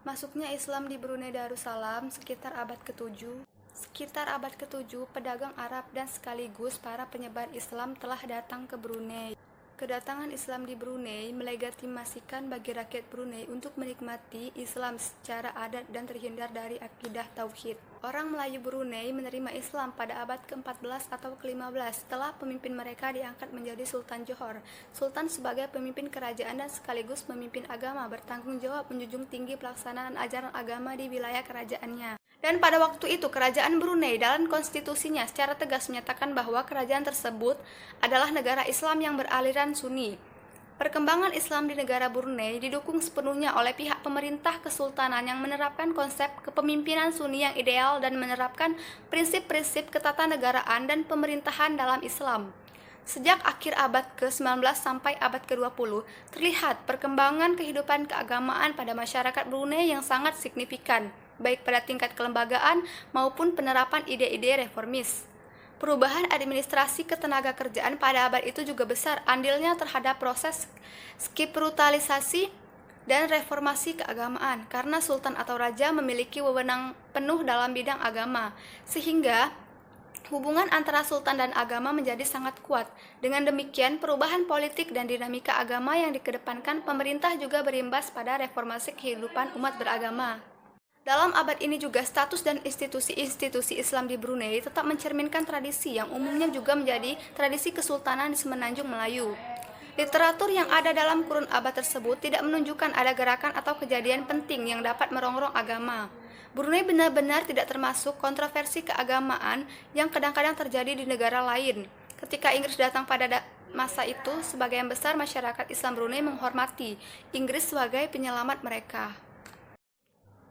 Masuknya Islam di Brunei Darussalam sekitar abad ke-7. Sekitar abad ke-7, pedagang Arab dan sekaligus para penyebar Islam telah datang ke Brunei. Kedatangan Islam di Brunei melegitimasikan bagi rakyat Brunei untuk menikmati Islam secara adat dan terhindar dari akidah tauhid. Orang Melayu Brunei menerima Islam pada abad ke-14 atau ke-15 setelah pemimpin mereka diangkat menjadi Sultan Johor. Sultan sebagai pemimpin kerajaan dan sekaligus pemimpin agama bertanggung jawab menjunjung tinggi pelaksanaan ajaran agama di wilayah kerajaannya. Dan pada waktu itu kerajaan Brunei dalam konstitusinya secara tegas menyatakan bahwa kerajaan tersebut adalah negara Islam yang beraliran Sunni. Perkembangan Islam di negara Brunei didukung sepenuhnya oleh pihak pemerintah kesultanan yang menerapkan konsep kepemimpinan Sunni yang ideal dan menerapkan prinsip-prinsip ketatanegaraan dan pemerintahan dalam Islam. Sejak akhir abad ke-19 sampai abad ke-20, terlihat perkembangan kehidupan keagamaan pada masyarakat Brunei yang sangat signifikan, baik pada tingkat kelembagaan maupun penerapan ide-ide reformis. Perubahan administrasi ketenaga kerjaan pada abad itu juga besar andilnya terhadap proses spiritualisasi dan reformasi keagamaan, karena sultan atau raja memiliki wewenang penuh dalam bidang agama, sehingga hubungan antara sultan dan agama menjadi sangat kuat. Dengan demikian, perubahan politik dan dinamika agama yang dikedepankan pemerintah juga berimbas pada reformasi kehidupan umat beragama. Dalam abad ini juga status dan institusi-institusi Islam di Brunei tetap mencerminkan tradisi yang umumnya juga menjadi tradisi kesultanan di Semenanjung Melayu. Literatur yang ada dalam kurun abad tersebut tidak menunjukkan ada gerakan atau kejadian penting yang dapat merongrong agama. Brunei benar-benar tidak termasuk kontroversi keagamaan yang kadang-kadang terjadi di negara lain. Ketika Inggris datang pada masa itu, sebagian besar masyarakat Islam Brunei menghormati Inggris sebagai penyelamat mereka.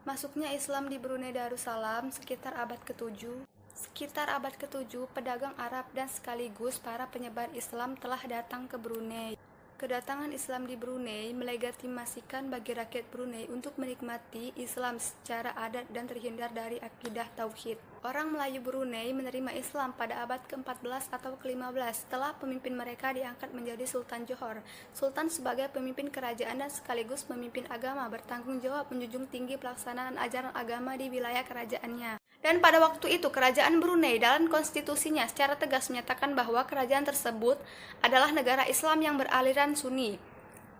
Masuknya Islam di Brunei Darussalam sekitar abad ke-7. Sekitar abad ke-7, pedagang Arab dan sekaligus para penyebar Islam telah datang ke Brunei. Kedatangan Islam di Brunei melegitimasikan bagi rakyat Brunei untuk menikmati Islam secara adat dan terhindar dari akidah tauhid. Orang Melayu Brunei menerima Islam pada abad ke-14 atau ke-15 setelah pemimpin mereka diangkat menjadi Sultan Johor. Sultan sebagai pemimpin kerajaan dan sekaligus pemimpin agama bertanggung jawab menjunjung tinggi pelaksanaan ajaran agama di wilayah kerajaannya. Dan pada waktu itu kerajaan Brunei dalam konstitusinya secara tegas menyatakan bahwa kerajaan tersebut adalah negara Islam yang beraliran Sunni.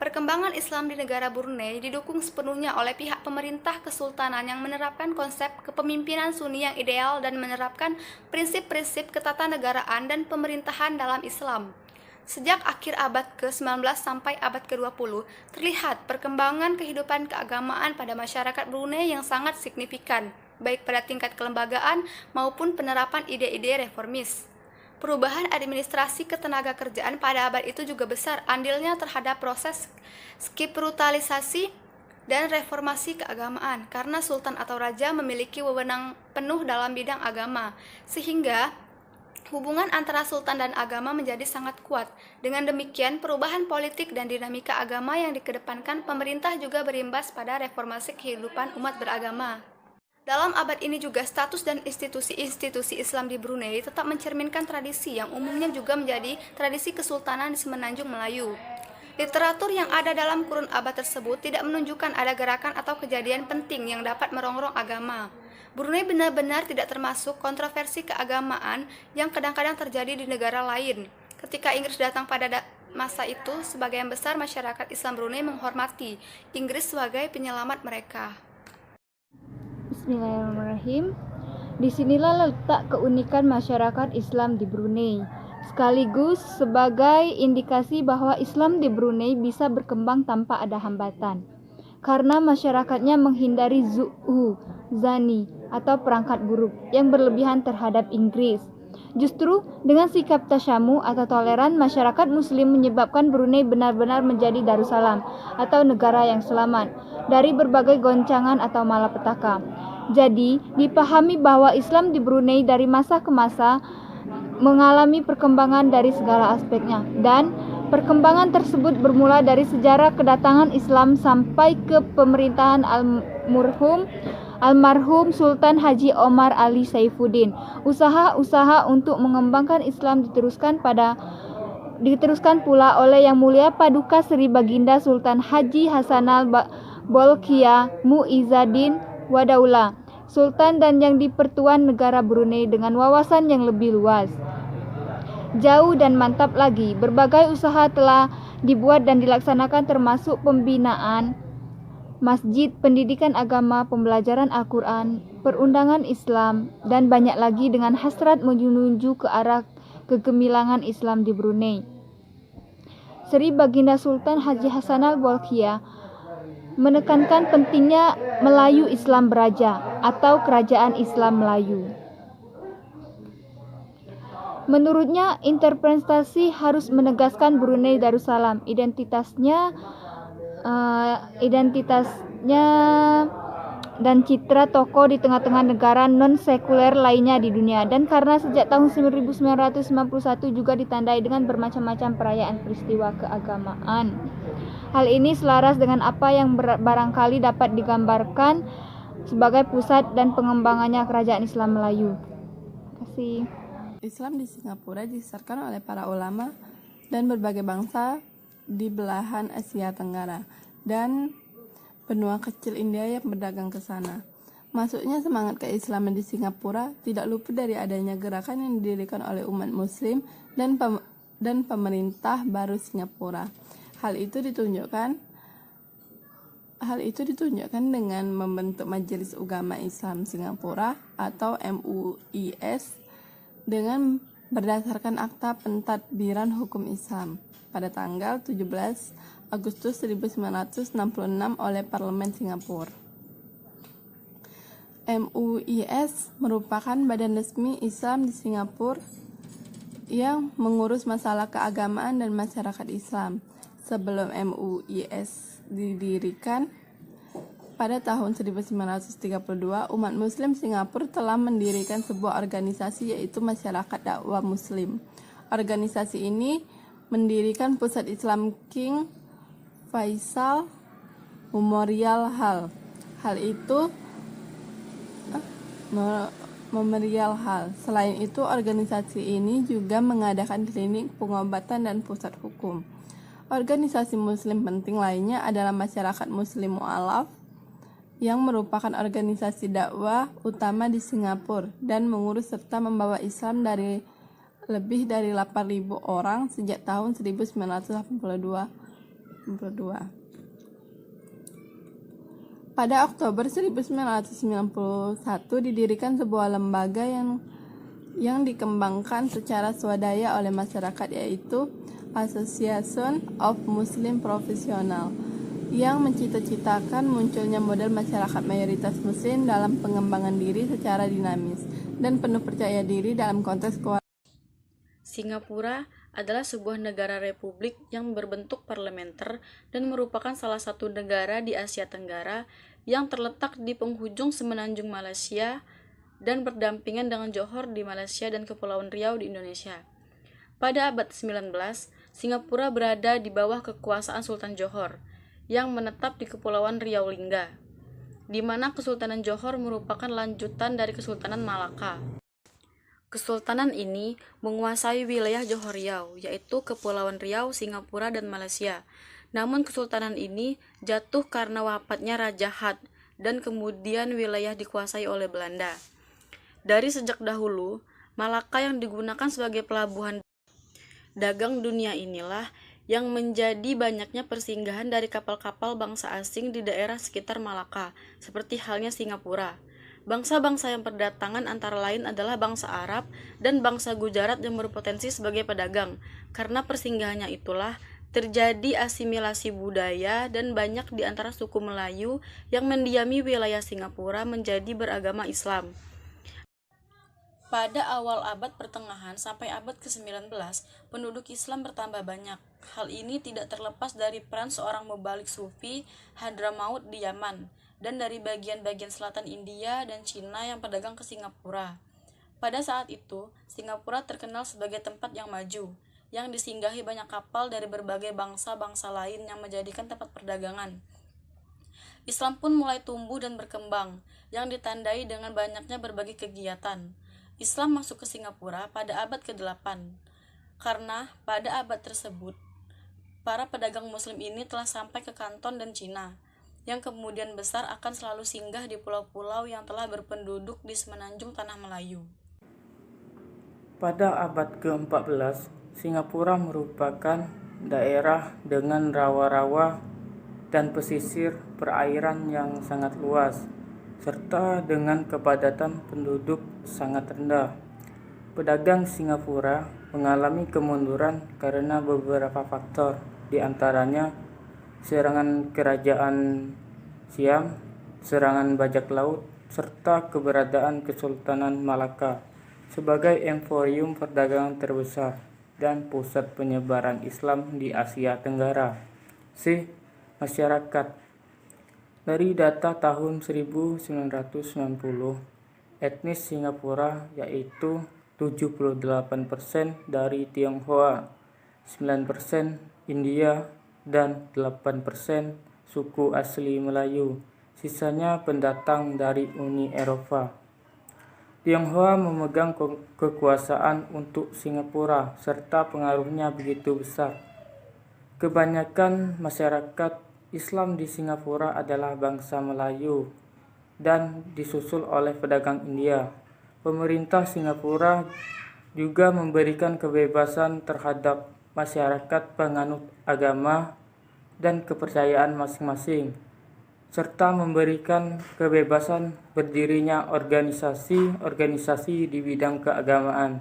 Perkembangan Islam di negara Brunei didukung sepenuhnya oleh pihak pemerintah kesultanan yang menerapkan konsep kepemimpinan Sunni yang ideal dan menerapkan prinsip-prinsip ketatanegaraan dan pemerintahan dalam Islam. Sejak akhir abad ke-19 sampai abad ke-20, terlihat perkembangan kehidupan keagamaan pada masyarakat Brunei yang sangat signifikan, baik pada tingkat kelembagaan maupun penerapan ide-ide reformis. Perubahan administrasi ketenaga kerjaan pada abad itu juga besar andilnya terhadap proses spiritualisasi dan reformasi keagamaan, karena sultan atau raja memiliki wewenang penuh dalam bidang agama, sehingga hubungan antara sultan dan agama menjadi sangat kuat. Dengan demikian, perubahan politik dan dinamika agama yang dikedepankan pemerintah juga berimbas pada reformasi kehidupan umat beragama. Dalam abad ini juga status dan institusi-institusi Islam di Brunei tetap mencerminkan tradisi yang umumnya juga menjadi tradisi kesultanan di Semenanjung Melayu. Literatur yang ada dalam kurun abad tersebut tidak menunjukkan ada gerakan atau kejadian penting yang dapat merongrong agama. Brunei benar-benar tidak termasuk kontroversi keagamaan yang kadang-kadang terjadi di negara lain. Ketika Inggris datang pada masa itu, sebagian besar masyarakat Islam Brunei menghormati Inggris sebagai penyelamat mereka. Bismillahirrahmanirrahim. Disinilah letak keunikan masyarakat Islam di Brunei, sekaligus sebagai indikasi bahwa Islam di Brunei bisa berkembang tanpa ada hambatan, karena masyarakatnya menghindari zani atau perangkat buruk yang berlebihan terhadap Inggris. Justru dengan sikap tasyamu atau toleran, masyarakat muslim menyebabkan Brunei benar-benar menjadi Darussalam atau negara yang selamat dari berbagai goncangan atau malapetaka. Jadi, dipahami bahwa Islam di Brunei dari masa ke masa mengalami perkembangan dari segala aspeknya, dan perkembangan tersebut bermula dari sejarah kedatangan Islam sampai ke pemerintahan almarhum Sultan Haji Omar Ali Saifuddin. Usaha-usaha untuk mengembangkan Islam diteruskan pula oleh Yang Mulia Paduka Seri Baginda Sultan Haji Hasanal Bolkiah Muizzaddin Wadaula, Sultan dan yang di-Pertuan Negara Brunei dengan wawasan yang lebih luas. Jauh dan mantap lagi, berbagai usaha telah dibuat dan dilaksanakan termasuk pembinaan masjid, pendidikan agama, pembelajaran Al-Quran, perundangan Islam, dan banyak lagi dengan hasrat menuju ke arah kegemilangan Islam di Brunei. Sri Baginda Sultan Haji Hassanal Bolkiah menekankan pentingnya Melayu Islam Beraja atau Kerajaan Islam Melayu. Menurutnya, interpretasi harus menegaskan Brunei Darussalam identitasnya dan citra tokoh di tengah-tengah negara non-sekuler lainnya di dunia, dan karena sejak tahun 1991 juga ditandai dengan bermacam-macam perayaan peristiwa keagamaan. Hal ini selaras dengan apa yang barangkali dapat digambarkan sebagai pusat dan pengembangannya Kerajaan Islam Melayu. Terima kasih. Islam di Singapura dibesarkan oleh para ulama dan berbagai bangsa di belahan Asia Tenggara dan benua kecil India yang berdagang ke sana. Masuknya semangat keislaman di Singapura tidak luput dari adanya gerakan yang didirikan oleh umat muslim dan pemerintah baru Singapura. Hal itu ditunjukkan dengan membentuk Majelis Ugama Islam Singapura atau MUIS dengan berdasarkan Akta Pentadbiran Hukum Islam pada tanggal 17 Agustus 1966 oleh Parlemen Singapura. MUIS merupakan badan resmi Islam di Singapura yang mengurus masalah keagamaan dan masyarakat Islam. Sebelum MUIS didirikan pada tahun 1932, umat muslim Singapura telah mendirikan sebuah organisasi yaitu Masyarakat Dakwah Muslim. Organisasi ini mendirikan pusat Islam King Faisal Memorial Hall. Selain itu, organisasi ini juga mengadakan klinik pengobatan dan pusat hukum. Organisasi muslim penting lainnya adalah Masyarakat Muslim Mu'alaf yang merupakan organisasi dakwah utama di Singapura dan mengurus serta membawa Islam dari lebih dari 8.000 orang sejak tahun 1982. Pada Oktober 1991 didirikan sebuah lembaga yang dikembangkan secara swadaya oleh masyarakat, yaitu Association of Muslim Professional, yang mencita-citakan munculnya model masyarakat mayoritas muslim dalam pengembangan diri secara dinamis dan penuh percaya diri dalam konteks Singapura adalah sebuah negara republik yang berbentuk parlementer dan merupakan salah satu negara di Asia Tenggara yang terletak di penghujung semenanjung Malaysia dan berdampingan dengan Johor di Malaysia dan Kepulauan Riau di Indonesia. Pada abad 19, Singapura berada di bawah kekuasaan Sultan Johor yang menetap di Kepulauan Riau Lingga, di mana Kesultanan Johor merupakan lanjutan dari Kesultanan Malaka. Kesultanan ini menguasai wilayah Johor Riau, yaitu Kepulauan Riau, Singapura, dan Malaysia. Namun kesultanan ini jatuh karena wafatnya Raja Had dan kemudian wilayah dikuasai oleh Belanda. Dari sejak dahulu, Malaka yang digunakan sebagai pelabuhan dagang dunia inilah yang menjadi banyaknya persinggahan dari kapal-kapal bangsa asing di daerah sekitar Malaka, seperti halnya Singapura. Bangsa-bangsa yang berdatangan antara lain adalah bangsa Arab dan bangsa Gujarat yang berpotensi sebagai pedagang. Karena persinggahannya itulah terjadi asimilasi budaya dan banyak di antara suku Melayu yang mendiami wilayah Singapura menjadi beragama Islam. Pada awal abad pertengahan sampai abad ke-19, penduduk Islam bertambah banyak. Hal ini tidak terlepas dari peran seorang mubalik sufi Hadramaut di Yaman dan dari bagian-bagian selatan India dan Cina yang pedagang ke Singapura. Pada saat itu, Singapura terkenal sebagai tempat yang maju, yang disinggahi banyak kapal dari berbagai bangsa-bangsa lain yang menjadikan tempat perdagangan. Islam pun mulai tumbuh dan berkembang, yang ditandai dengan banyaknya berbagai kegiatan. Islam masuk ke Singapura pada abad ke-8, karena pada abad tersebut, para pedagang muslim ini telah sampai ke Kanton dan Cina. yang kemudian besar akan selalu singgah di pulau-pulau yang telah berpenduduk di semenanjung Tanah Melayu. Pada abad ke-14, Singapura merupakan daerah dengan rawa-rawa dan pesisir perairan yang sangat luas, serta dengan kepadatan penduduk sangat rendah. Pedagang Singapura mengalami kemunduran karena beberapa faktor, di antaranya serangan kerajaan Siam, serangan bajak laut, serta keberadaan Kesultanan Malaka sebagai emporium perdagangan terbesar dan pusat penyebaran Islam di Asia Tenggara. C. Masyarakat. Dari data tahun 1990, etnis Singapura yaitu 78% dari Tionghoa, 9% India, dan 8% suku asli Melayu. Sisanya pendatang dari Uni Eropa. Tionghoa memegang kekuasaan untuk Singapura serta pengaruhnya begitu besar. Kebanyakan masyarakat Islam di Singapura adalah bangsa Melayu dan disusul oleh pedagang India. Pemerintah Singapura juga memberikan kebebasan terhadap masyarakat penganut agama dan kepercayaan masing-masing, serta memberikan kebebasan berdirinya organisasi-organisasi di bidang keagamaan.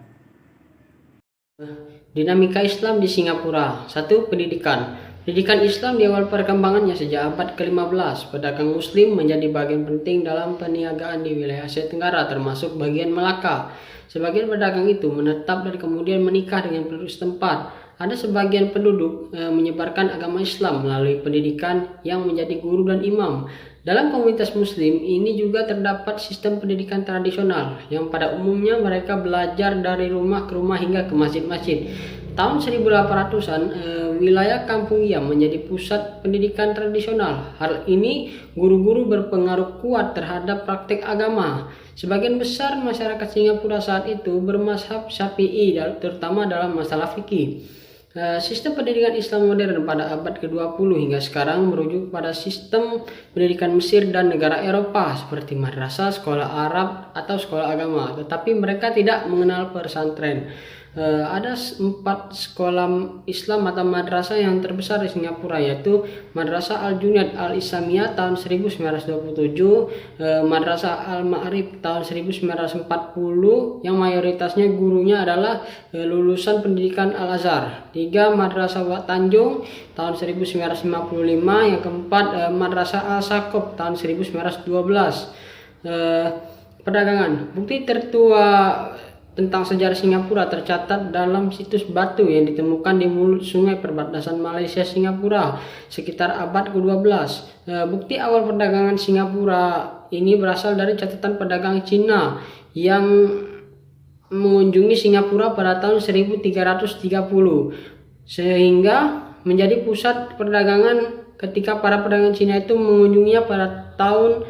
Dinamika Islam di Singapura. 1. Pendidikan. Pendidikan Islam di awal perkembangannya sejak abad ke-15. Pedagang Muslim menjadi bagian penting dalam perniagaan di wilayah Asia Tenggara, termasuk bagian Melaka. Sebagian pedagang itu menetap dan kemudian menikah dengan penduduk setempat. Ada sebagian penduduk menyebarkan agama Islam melalui pendidikan yang menjadi guru dan imam. Dalam komunitas Muslim ini juga terdapat sistem pendidikan tradisional yang pada umumnya mereka belajar dari rumah ke rumah hingga ke masjid-masjid. Tahun 1800-an, wilayah Kampung Yam menjadi pusat pendidikan tradisional. Hal ini guru-guru berpengaruh kuat terhadap praktik agama. Sebagian besar masyarakat Singapura saat itu bermazhab Syafi'i, terutama dalam masalah fikih. Sistem pendidikan Islam modern pada abad ke-20 hingga sekarang merujuk pada sistem pendidikan Mesir dan negara Eropa seperti madrasah, sekolah Arab, atau sekolah agama, tetapi mereka tidak mengenal pesantren. Ada 4 sekolah Islam atau madrasah yang terbesar di Singapura, yaitu Madrasah Al-Junaid Al-Islamiyah tahun 1927, Madrasah Al-Ma'arif tahun 1940 yang mayoritasnya gurunya adalah lulusan pendidikan Al-Azhar. 3. Madrasah Wak Tanjung tahun 1955, yang keempat Madrasah Al-Saqaf tahun 1912. Perdagangan. Bukti tertua tentang sejarah Singapura tercatat dalam situs batu yang ditemukan di mulut sungai perbatasan Malaysia Singapura sekitar abad ke-12. Bukti awal perdagangan Singapura ini berasal dari catatan pedagang Cina yang mengunjungi Singapura pada tahun 1330 sehingga menjadi pusat perdagangan ketika para pedagang Cina itu mengunjunginya pada tahun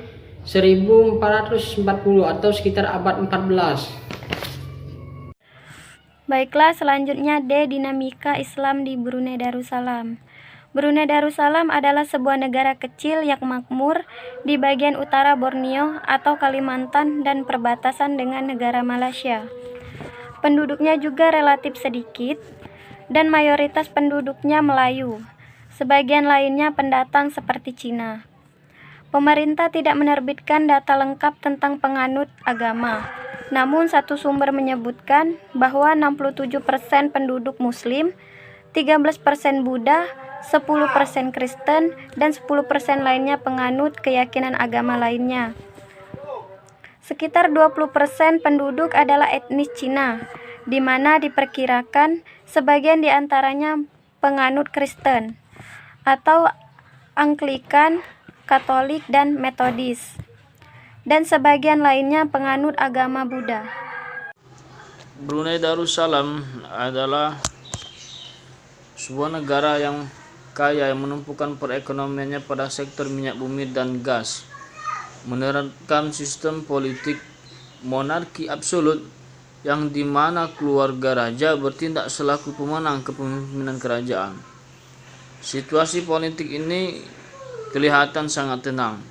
1440 atau sekitar abad 14. Baiklah, selanjutnya D. Dinamika Islam di Brunei Darussalam. Brunei Darussalam adalah sebuah negara kecil yang makmur di bagian utara Borneo atau Kalimantan dan perbatasan dengan negara Malaysia. Penduduknya juga relatif sedikit dan mayoritas penduduknya Melayu. Sebagian lainnya pendatang seperti Cina. Pemerintah tidak menerbitkan data lengkap tentang penganut agama. Namun satu sumber menyebutkan bahwa 67% penduduk Muslim, 13% Buddha, 10% Kristen, dan 10% lainnya penganut keyakinan agama lainnya. Sekitar 20% penduduk adalah etnis Cina, di mana diperkirakan sebagian di antaranya penganut Kristen atau Anglikan, Katolik, dan Metodis, dan sebagian lainnya penganut agama Buddha. Brunei Darussalam adalah sebuah negara yang kaya yang menumpukan perekonomiannya pada sektor minyak bumi dan gas, menerapkan sistem politik monarki absolut yang dimana keluarga raja bertindak selaku pemenang kepemimpinan kerajaan. Situasi politik ini kelihatan sangat tenang.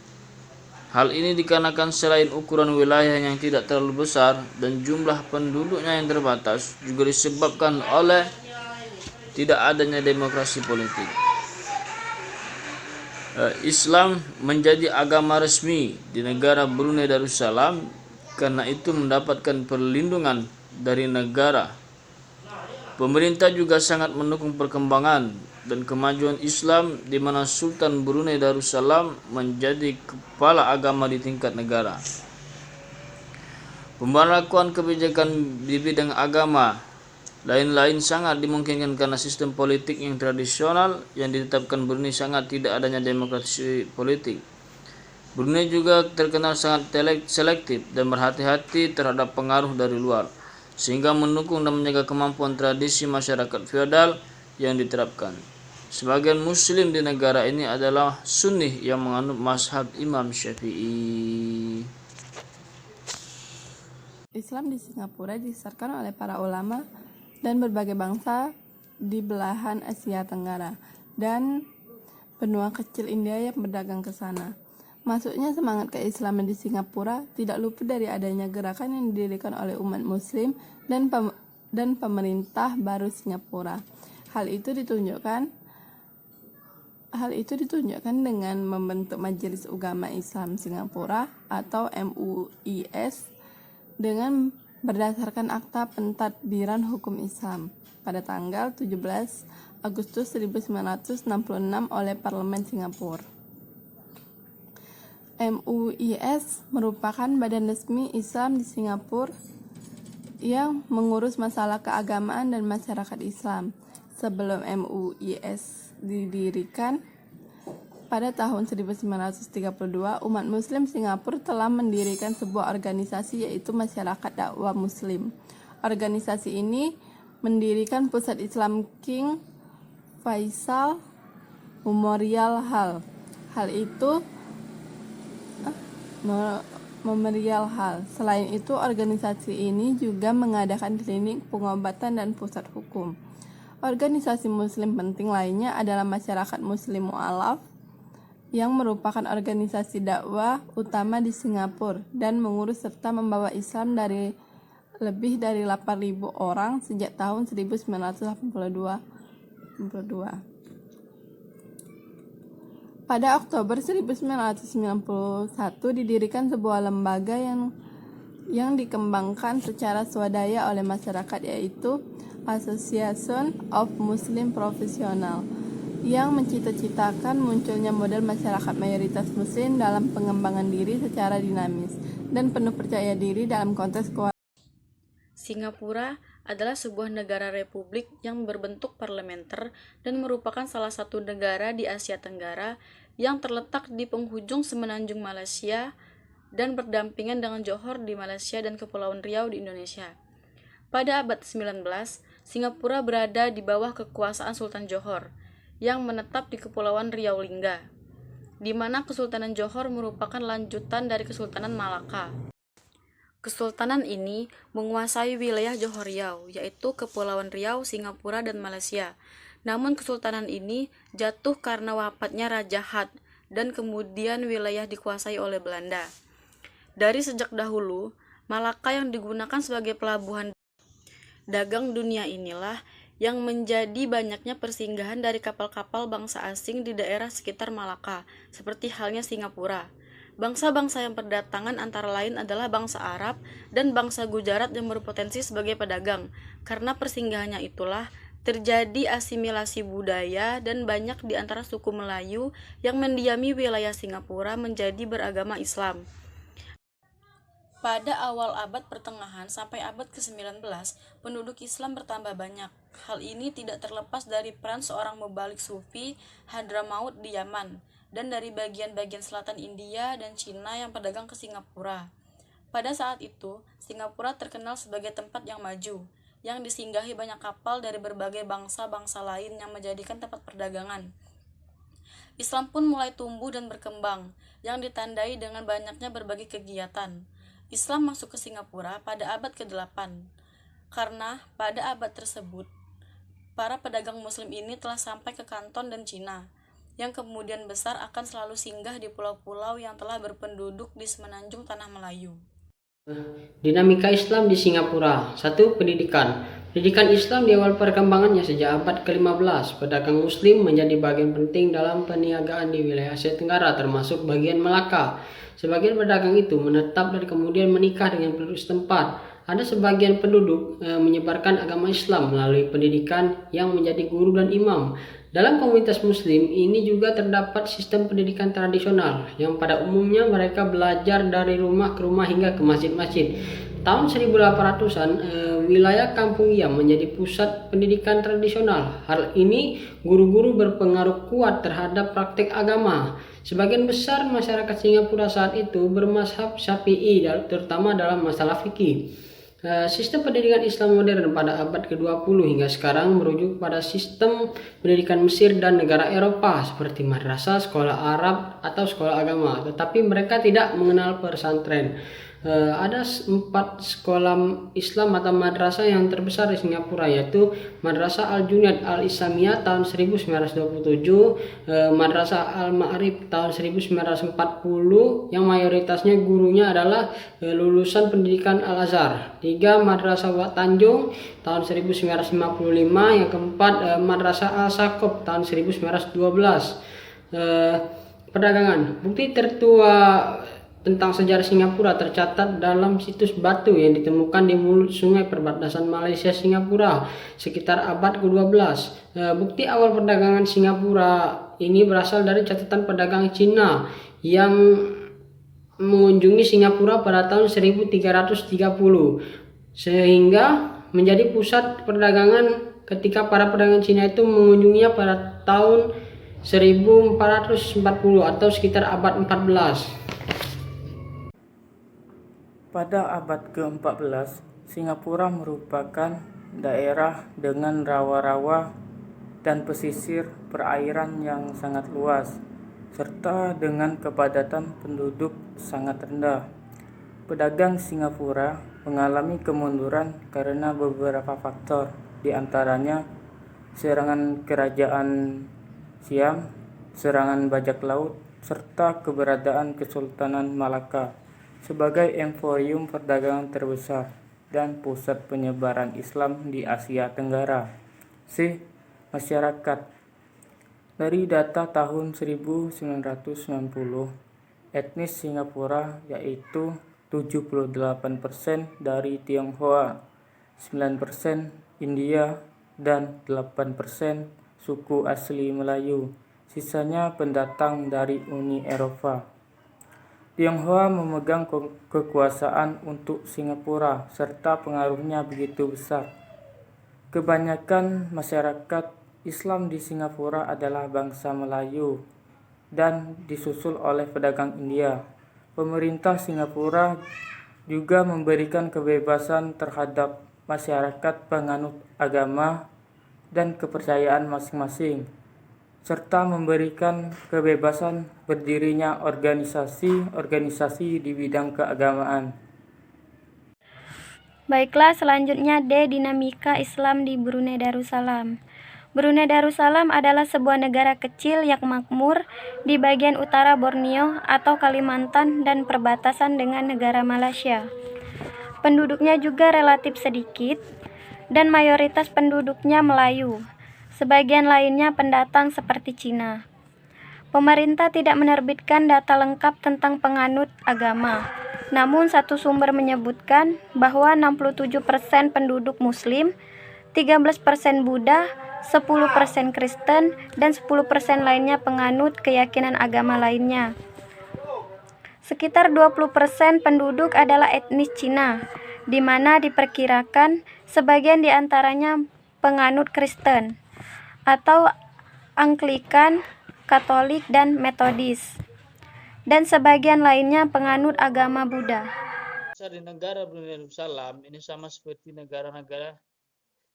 Hal ini dikarenakan selain ukuran wilayah yang tidak terlalu besar dan jumlah penduduknya yang terbatas, juga disebabkan oleh tidak adanya demokrasi politik. Islam menjadi agama resmi di negara Brunei Darussalam, karena itu mendapatkan perlindungan dari negara. Pemerintah juga sangat mendukung perkembangan dan kemajuan Islam, di mana Sultan Brunei Darussalam menjadi kepala agama di tingkat negara. Pemberlakuan kebijakan di bidang agama lain-lain sangat dimungkinkan karena sistem politik yang tradisional yang ditetapkan Brunei sangat tidak adanya demokrasi politik. Brunei juga terkenal sangat selektif dan berhati-hati terhadap pengaruh dari luar, sehingga mendukung dan menjaga kemampuan tradisi masyarakat feodal yang diterapkan. Sebagian muslim di negara ini adalah Sunni yang menganut mazhab Imam Syafi'i. Islam di Singapura disasarkan oleh para ulama dan berbagai bangsa di belahan Asia Tenggara dan benua kecil India yang berdagang ke sana. Masuknya semangat keislaman di Singapura tidak luput dari adanya gerakan yang didirikan oleh umat muslim dan pemerintah baru Singapura. Hal itu ditunjukkan dengan membentuk Majelis Ugama Islam Singapura atau MUIS dengan berdasarkan Akta Pentadbiran Hukum Islam pada tanggal 17 Agustus 1966 oleh Parlemen Singapura. MUIS merupakan badan resmi Islam di Singapura yang mengurus masalah keagamaan dan masyarakat Islam. Sebelum MUIS didirikan pada tahun 1932, umat muslim Singapura telah mendirikan sebuah organisasi, yaitu Masyarakat Dakwah Muslim. Organisasi ini mendirikan pusat Islam King Faisal Memorial Hall. Selain itu, organisasi ini juga mengadakan klinik pengobatan dan pusat hukum. Organisasi muslim penting lainnya adalah Masyarakat Muslim Mu'alaf, yang merupakan organisasi dakwah utama di Singapura dan mengurus serta membawa Islam dari lebih dari 8.000 orang sejak tahun 1982. Pada Oktober 1991 didirikan sebuah lembaga yang dikembangkan secara swadaya oleh masyarakat, yaitu Association of Muslim Professional, yang mencita-citakan munculnya model masyarakat mayoritas muslim dalam pengembangan diri secara dinamis dan penuh percaya diri dalam konteks kewarganegaraan. Singapura adalah sebuah negara republik yang berbentuk parlementer dan merupakan salah satu negara di Asia Tenggara yang terletak di penghujung semenanjung Malaysia dan berdampingan dengan Johor di Malaysia dan Kepulauan Riau di Indonesia. Pada abad 19, Singapura berada di bawah kekuasaan Sultan Johor yang menetap di Kepulauan Riau Lingga, di mana Kesultanan Johor merupakan lanjutan dari Kesultanan Malaka. Kesultanan ini menguasai wilayah Johor Riau, yaitu Kepulauan Riau, Singapura, dan Malaysia. Namun kesultanan ini jatuh karena wafatnya Raja Had dan kemudian wilayah dikuasai oleh Belanda. Dari sejak dahulu, Malaka yang digunakan sebagai pelabuhan dagang dunia inilah yang menjadi banyaknya persinggahan dari kapal-kapal bangsa asing di daerah sekitar Malaka, seperti halnya Singapura. Bangsa-bangsa yang berdatangan antara lain adalah bangsa Arab dan bangsa Gujarat yang berpotensi sebagai pedagang. Karena persinggahannya itulah terjadi asimilasi budaya dan banyak di antara suku Melayu yang mendiami wilayah Singapura menjadi beragama Islam. Pada awal abad pertengahan sampai abad ke-19, penduduk Islam bertambah banyak. Hal ini tidak terlepas dari peran seorang mubalik sufi Hadramaut di Yaman, dan dari bagian-bagian selatan India dan Cina yang berdagang ke Singapura. Pada saat itu, Singapura terkenal sebagai tempat yang maju, yang disinggahi banyak kapal dari berbagai bangsa-bangsa lain yang menjadikan tempat perdagangan. Islam pun mulai tumbuh dan berkembang, yang ditandai dengan banyaknya berbagai kegiatan. Islam masuk ke Singapura pada abad ke-8, karena pada abad tersebut, para pedagang muslim ini telah sampai ke Kanton dan Cina. yang kemudian besar akan selalu singgah di pulau-pulau yang telah berpenduduk di semenanjung Tanah Melayu. Dinamika Islam di Singapura. 1. Pendidikan. Pendidikan Islam di awal perkembangannya sejak abad ke-15. Pedagang Muslim menjadi bagian penting dalam perniagaan di wilayah Asia Tenggara termasuk bagian Melaka. Sebagian pedagang itu menetap dan kemudian menikah dengan penduduk setempat. Ada sebagian penduduk menyebarkan agama Islam melalui pendidikan yang menjadi guru dan imam. Dalam komunitas Muslim ini juga terdapat sistem pendidikan tradisional yang pada umumnya mereka belajar dari rumah ke rumah hingga ke masjid-masjid. Tahun 1800-an, wilayah Kampung Yam menjadi pusat pendidikan tradisional. Hal ini guru-guru berpengaruh kuat terhadap praktik agama. Sebagian besar masyarakat Singapura saat itu bermazhab Syafi'i, terutama dalam masalah fikih. Sistem pendidikan Islam modern pada abad ke-20 hingga sekarang merujuk pada sistem pendidikan Mesir dan negara Eropa seperti madrasah, sekolah Arab, atau sekolah agama, tetapi mereka tidak mengenal pesantren. Ada 4 sekolah Islam atau madrasah yang terbesar di Singapura, yaitu Madrasah Al-Junaid Al-Islamiyah tahun 1927, Madrasah Al-Ma'rif tahun 1940 yang mayoritasnya gurunya adalah lulusan pendidikan Al-Azhar. 3. Madrasah Wak Tanjung tahun 1955, yang keempat Madrasah Al-Saqaf tahun 1912. Perdagangan. Bukti tertua tentang sejarah Singapura tercatat dalam situs batu yang ditemukan di mulut sungai perbatasan Malaysia Singapura sekitar abad ke-12. Bukti awal perdagangan Singapura ini berasal dari catatan pedagang Cina yang mengunjungi Singapura pada tahun 1330 sehingga menjadi pusat perdagangan ketika para pedagang Cina itu mengunjunginya pada tahun 1440 atau sekitar abad 14. Pada abad ke-14, Singapura merupakan daerah dengan rawa-rawa dan pesisir perairan yang sangat luas, serta dengan kepadatan penduduk sangat rendah. Pedagang Singapura mengalami kemunduran karena beberapa faktor, di antaranya serangan kerajaan Siam, serangan bajak laut, serta keberadaan Kesultanan Malaka sebagai emporium perdagangan terbesar dan pusat penyebaran Islam di Asia Tenggara. C. Masyarakat. Dari data tahun 1990, etnis Singapura yaitu 78% dari Tionghoa, 9% India, dan 8% suku asli Melayu. Sisanya pendatang dari Uni Eropa. Tionghoa memegang kekuasaan untuk Singapura serta pengaruhnya begitu besar. Kebanyakan masyarakat Islam di Singapura adalah bangsa Melayu dan disusul oleh pedagang India. Pemerintah Singapura juga memberikan kebebasan terhadap masyarakat penganut agama dan kepercayaan masing-masing, serta memberikan kebebasan berdirinya organisasi-organisasi di bidang keagamaan. Baiklah, selanjutnya D. Dinamika Islam di Brunei Darussalam. Brunei Darussalam adalah sebuah negara kecil yang makmur di bagian utara Borneo atau Kalimantan dan perbatasan dengan negara Malaysia. Penduduknya juga relatif sedikit dan mayoritas penduduknya Melayu. Sebagian lainnya pendatang seperti Cina. Pemerintah tidak menerbitkan data lengkap tentang penganut agama. Namun satu sumber menyebutkan bahwa 67% penduduk Muslim, 13% Buddha, 10% Kristen, dan 10% lainnya penganut keyakinan agama lainnya. Sekitar 20% penduduk adalah etnis Cina, di mana diperkirakan sebagian di antaranya penganut Kristen atau Anglikan, Katolik, dan Metodis, dan sebagian lainnya penganut agama Buddha. Di negara Brunei Darussalam ini sama seperti negara-negara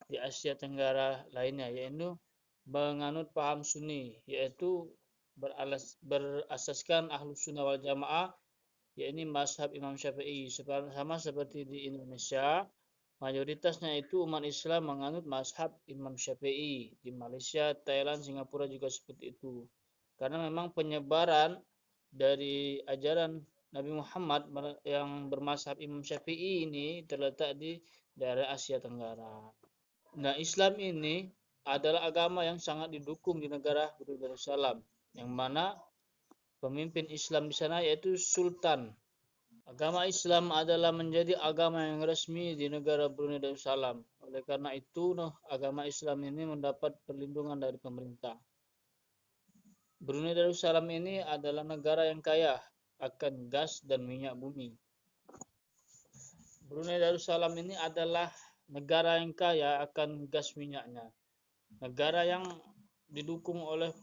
di Asia Tenggara lainnya, yaitu menganut paham Sunni, yaitu berasaskan Ahlus Sunnah wal Jamaah, yaitu mazhab Imam Syafi'i. Sama seperti di Indonesia, mayoritasnya itu umat Islam menganut mazhab Imam Syafi'i. Di Malaysia, Thailand, Singapura juga seperti itu. karena memang penyebaran dari ajaran Nabi Muhammad yang bermazhab Imam Syafi'i ini terletak di daerah Asia Tenggara. Nah, Islam ini adalah agama yang sangat didukung di negara Brunei Darussalam, yang mana pemimpin Islam di sana yaitu Sultan. Agama Islam adalah menjadi agama yang resmi di negara Brunei Darussalam. Oleh karena itu, agama Islam ini mendapat perlindungan dari pemerintah. Brunei Darussalam ini adalah negara yang kaya akan gas dan minyak bumi. Brunei Darussalam ini adalah negara yang kaya akan gas minyaknya. Negara yang didukung oleh